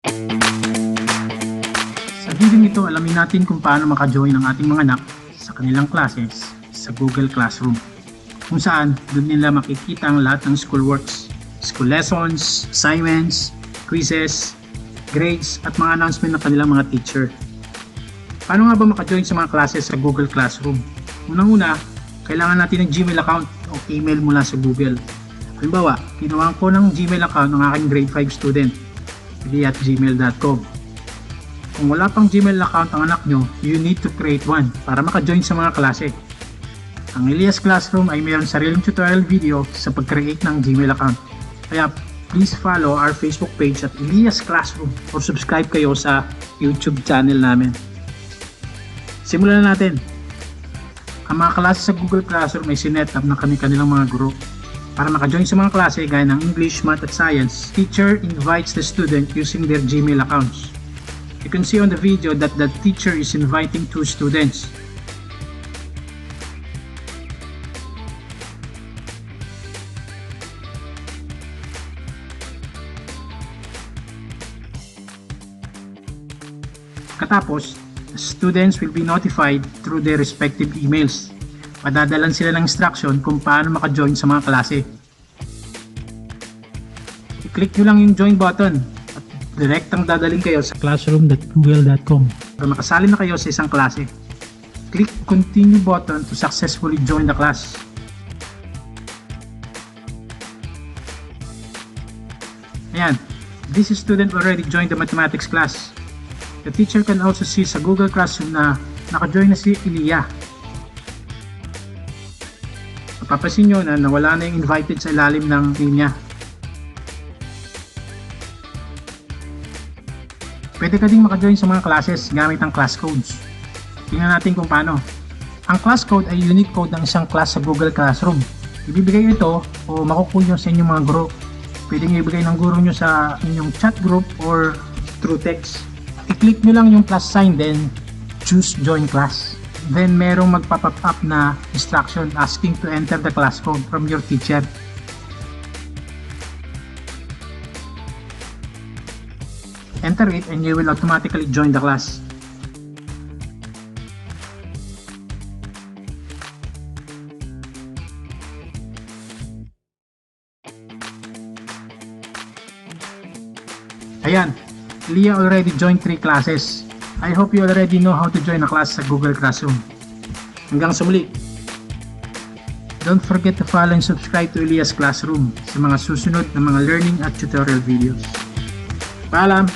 Sa video ito, alamin natin kung paano maka-join ang ating mga anak sa kanilang classes sa Google Classroom, kung saan doon nila makikita ang lahat ng schoolworks, school lessons, assignments, quizzes, grades at mga announcement ng kanilang mga teacher. Paano nga ba maka-join sa mga classes sa Google Classroom? Unang-una, kailangan natin ng Gmail account o email mula sa Google. Halimbawa, ginawa ko ng Gmail account ng aking grade 5 student, eliah@gmail.com. Kung wala pang Gmail account ang anak nyo, you need to create one para maka-join sa mga klase. Ang Eliah's Classroom ay mayroong sariling tutorial video sa pag-create ng Gmail account. Kaya please follow our Facebook page at Eliah's Classroom or subscribe kayo sa YouTube channel namin. Simulan na natin. Ang mga klase sa Google Classroom ay sinet up ng kanilang mga guro. Para maka-join sa mga klase gaya ng English, Math at Science, teacher invites the student using their Gmail accounts. You can see on the video that the teacher is inviting 2 students. Katapos, the students will be notified through their respective emails. Padadalan sila ng instruction kung paano maka-join sa mga klase. I-click nyo lang yung join button at direktang dadaling kayo sa classroom.google.com para makasali na kayo sa isang klase. Click continue button to successfully join the class. Ayan, this student already joined the mathematics class. The teacher can also see sa Google Classroom na naka-join na si Eliah. Mapapansin nyo na nawala na yung invited sa ilalim ng name niya. Pwede ka ding maka-join sa mga classes gamit ang class codes. Tingnan natin kung paano. Ang class code ay unique code ng isang class sa Google Classroom. Ibibigay ito o makukuha nyo sa inyong mga group. Pwede nyo ibigay ng guro nyo sa inyong chat group or through text. I-click nyo lang yung plus sign, then choose join class. Then merong magpa-pop up na instruction asking to enter the class code from your teacher. Enter it and you will automatically join the class. Ayan, Eliah already joined 3 classes. I hope you already know how to join a class sa Google Classroom. Hanggang sa muli. Don't forget to follow and subscribe to Eliah's Classroom sa mga susunod na mga learning at tutorial videos. Paalam!